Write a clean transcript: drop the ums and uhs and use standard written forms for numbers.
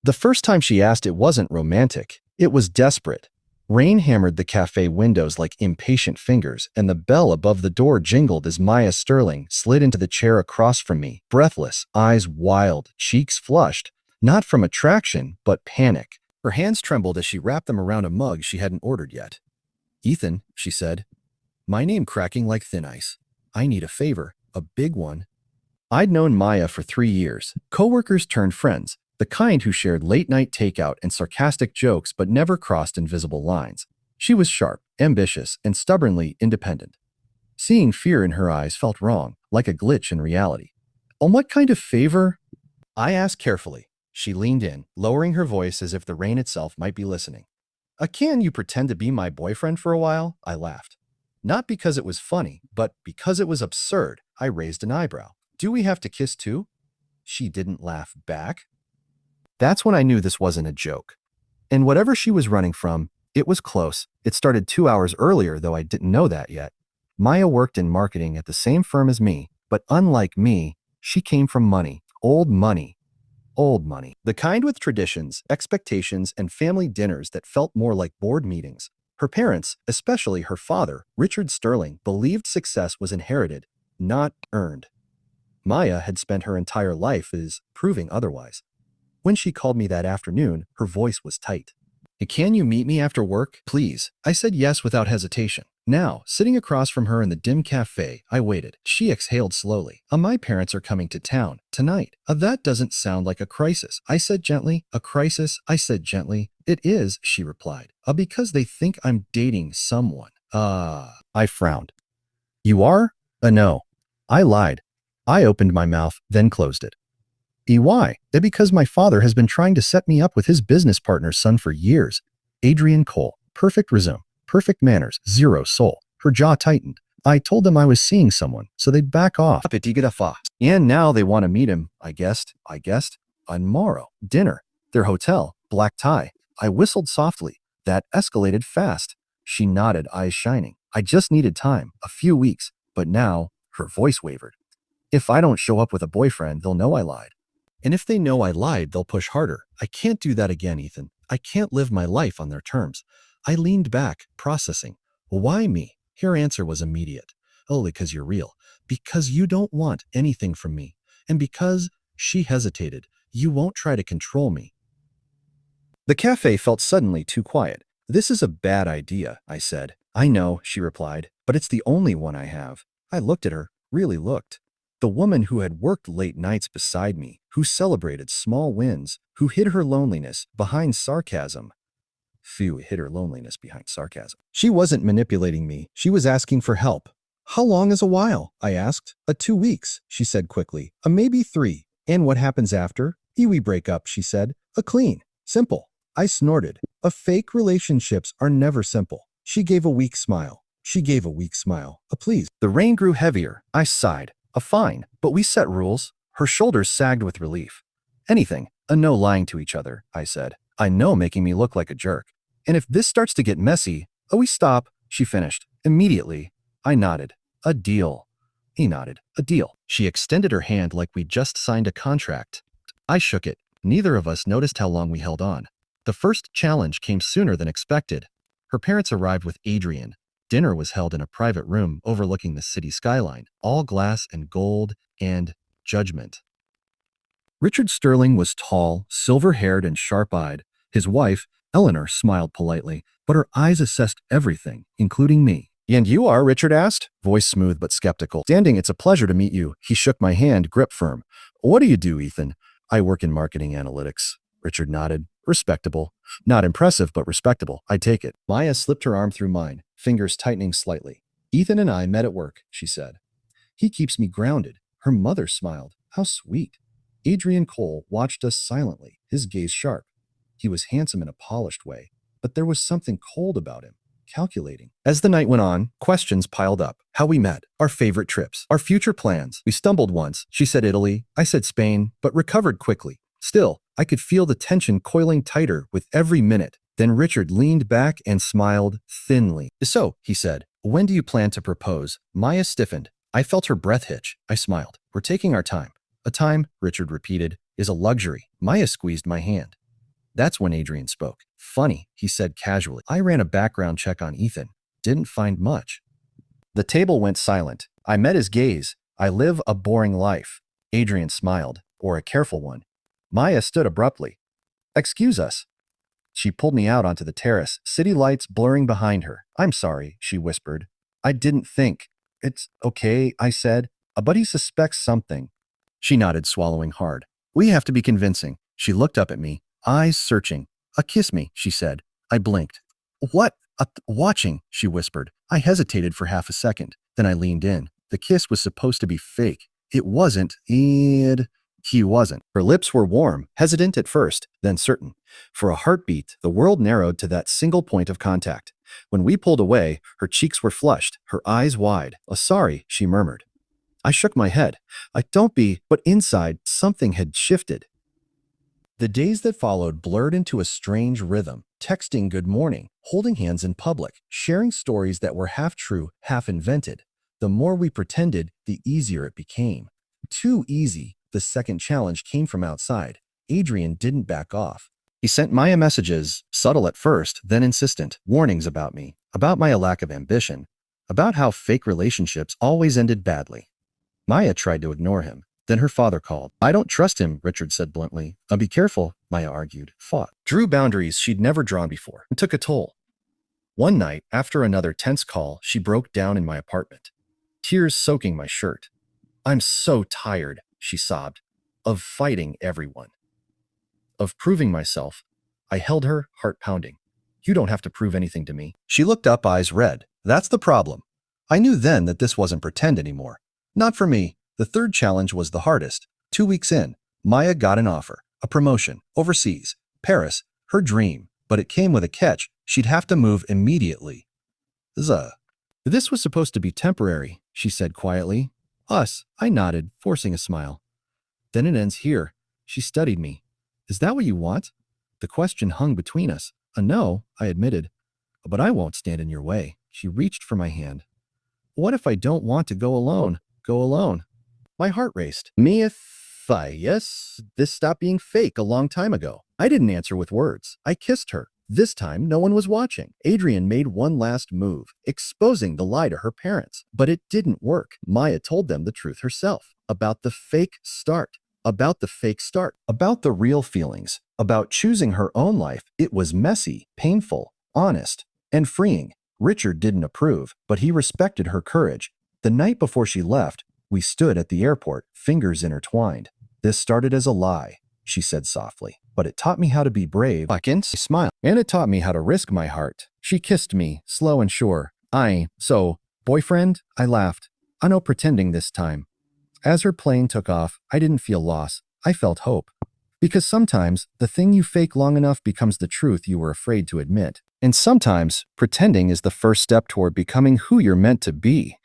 The first time she asked, it wasn't romantic. It was desperate. Rain hammered the cafe windows like impatient fingers, and the bell above the door jingled as Maya Sterling slid into the chair across from me, breathless, eyes wild, cheeks flushed, not from attraction, but panic. Her hands trembled as she wrapped them around a mug she hadn't ordered yet. "Ethan," she said, my name cracking like thin ice. "I need a favor, a big one." I'd known Maya for 3 years, coworkers turned friends, the kind who shared late-night takeout and sarcastic jokes but never crossed invisible lines. She was sharp, ambitious, and stubbornly independent. Seeing fear in her eyes felt wrong, like a glitch in reality. "On what kind of favor?" I asked carefully. She leaned in, lowering her voice as if the rain itself might be listening. "Can you pretend to be my boyfriend for a while?" I laughed. Not because it was funny, but because it was absurd. I raised an eyebrow. "Do we have to kiss too?" She didn't laugh back. That's when I knew this wasn't a joke. And whatever she was running from, it was close. It started 2 hours earlier, though I didn't know that yet. Maya worked in marketing at the same firm as me, but unlike me, she came from money. Old money. Old money. The kind with traditions, expectations, and family dinners that felt more like board meetings. Her parents, especially her father, Richard Sterling, believed success was inherited, not earned. Maya had spent her entire life as proving otherwise. When she called me that afternoon, her voice was tight. "Can you meet me after work, please?" I said yes without hesitation. Now, sitting across from her in the dim cafe, I waited. She exhaled slowly. My parents are coming to town tonight." That doesn't sound like a crisis," I said gently. "A crisis?" I said gently. "It is," she replied. Because they think I'm dating someone." I frowned. "You are?" No. I lied. I opened my mouth, then closed it. Why? Because my father has been trying to set me up with his business partner's son for years. Adrian Cole. Perfect resume. Perfect manners. Zero soul. Her jaw tightened. I told them I was seeing someone, so they'd back off. And now they want to meet him, I guessed, on morrow. Dinner. Their hotel. Black tie. I whistled softly. That escalated fast. She nodded, eyes shining. I just needed time. A few weeks. But now, her voice wavered. "If I don't show up with a boyfriend, they'll know I lied. And if they know I lied, they'll push harder. I can't do that again, Ethan. I can't live my life on their terms." I leaned back, processing. "Why me?" Her answer was immediate. "Because you're real. Because you don't want anything from me. And because," she hesitated, "you won't try to control me." The cafe felt suddenly too quiet. "This is a bad idea," I said. "I know," she replied, "but it's the only one I have." I looked at her, really looked. The woman who had worked late nights beside me, who celebrated small wins, who hid her loneliness behind sarcasm. Few hid her loneliness behind sarcasm. She wasn't manipulating me. She was asking for help. "How long is a while?" I asked. 2 weeks," she said quickly. Maybe 3. "And what happens after?" We break up," she said. Clean. Simple." I snorted. Fake relationships are never simple." She gave a weak smile. Please." The rain grew heavier. I sighed. Fine, but we set rules." Her shoulders sagged with relief. "Anything. No lying to each other," I said. "I know making me look like a jerk. And if this starts to get messy, we stop," she finished. Immediately. I nodded. "A deal." He nodded. "A deal." She extended her hand like we'd just signed a contract. I shook it. Neither of us noticed how long we held on. The first challenge came sooner than expected. Her parents arrived with Adrian. Dinner was held in a private room overlooking the city skyline, all glass and gold and judgment. Richard Sterling was tall, silver-haired, and sharp-eyed. His wife, Eleanor, smiled politely, but her eyes assessed everything, including me. "And you are?" Richard asked, voice smooth but skeptical. "Standing, it's a pleasure to meet you." He shook my hand, grip firm. "What do you do, Ethan?" "I work in marketing analytics." Richard nodded. "Respectable. Not impressive, but respectable. I take it." Maya slipped her arm through mine, fingers tightening slightly. "Ethan and I met at work," she said. "He keeps me grounded." Her mother smiled. How sweet. Adrian Cole watched us silently, his gaze sharp. He was handsome in a polished way, but there was something cold about him, calculating. As the night went on, questions piled up. How we met, our favorite trips, our future plans. We stumbled once. She said Italy, I said Spain, but recovered quickly. Still, I could feel the tension coiling tighter with every minute. Then Richard leaned back and smiled thinly. "So," he said, "when do you plan to propose?" Maya stiffened. I felt her breath hitch. I smiled. "We're taking our time." "A time," Richard repeated, "is a luxury." Maya squeezed my hand. That's when Adrian spoke. Funny, he said casually. I ran a background check on Ethan. Didn't find much. The table went silent. I met his gaze. I live a boring life. Adrian smiled, or a careful one. Maya stood abruptly. Excuse us. She pulled me out onto the terrace, city lights blurring behind her. I'm sorry, she whispered. I didn't think. It's okay, I said. But he suspects something. She nodded, swallowing hard. We have to be convincing. She looked up at me, eyes searching. Kiss me, she said. I blinked. What? Watching, she whispered. I hesitated for half a second. Then I leaned in. The kiss was supposed to be fake. It wasn't. He wasn't. Her lips were warm, hesitant at first, then certain. For a heartbeat, the world narrowed to that single point of contact. When we pulled away, her cheeks were flushed, her eyes wide. Sorry, she murmured. I shook my head. Don't be, but inside, something had shifted. The days that followed blurred into a strange rhythm, texting good morning, holding hands in public, sharing stories that were half true, half invented. The more we pretended, the easier it became. Too easy. The second challenge came from outside. Adrian didn't back off. He sent Maya messages, subtle at first, then insistent, warnings about me, about my lack of ambition, about how fake relationships always ended badly. Maya tried to ignore him. Then her father called. I don't trust him, Richard said bluntly. Be careful, Maya argued, fought. Drew boundaries she'd never drawn before, and took a toll. One night, after another tense call, she broke down in my apartment, tears soaking my shirt. I'm so tired, she sobbed, of fighting everyone, of proving myself. I held her, heart pounding. You don't have to prove anything to me. She looked up, eyes red. That's the problem. I knew then that this wasn't pretend anymore. Not for me. The third challenge was the hardest. 2 weeks in, Maya got an offer, a promotion, overseas, Paris, her dream. But it came with a catch. She'd have to move immediately. This was supposed to be temporary, she said quietly. Us, I nodded, forcing a smile. Then it ends here. She studied me. Is that what you want? The question hung between us. No, I admitted. But I won't stand in your way. She reached for my hand. What if I don't want to go alone? Go alone. My heart raced. Yes, this stopped being fake a long time ago. I didn't answer with words. I kissed her. This time, no one was watching. Adrian made one last move, exposing the lie to her parents. But it didn't work. Maya told them the truth herself. About the fake start. About the real feelings. About choosing her own life. It was messy, painful, honest, and freeing. Richard didn't approve, but he respected her courage. The night before she left, we stood at the airport, fingers intertwined. This started as a lie, she said softly, but it taught me how to be brave. I smiled, and it taught me how to risk my heart. She kissed me, slow and sure. Boyfriend? I laughed. No pretending this time. As her plane took off, I didn't feel loss. I felt hope. Because sometimes, the thing you fake long enough becomes the truth you were afraid to admit. And sometimes, pretending is the first step toward becoming who you're meant to be.